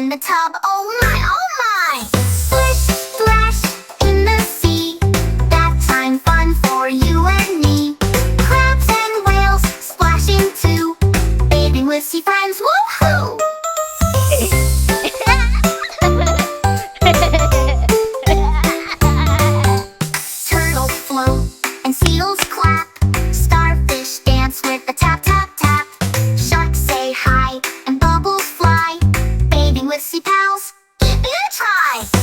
in the tub, oh my, oh my! Splish, splash in the sea, that time fun for you and me. Crabs and whales splashing too, bathing with sea friends, woohoo! Turtles float and seals clap, starfish dance with a tap tap tap. Sharks say hi and bubbles fly, bathing with sea pals, give it a try!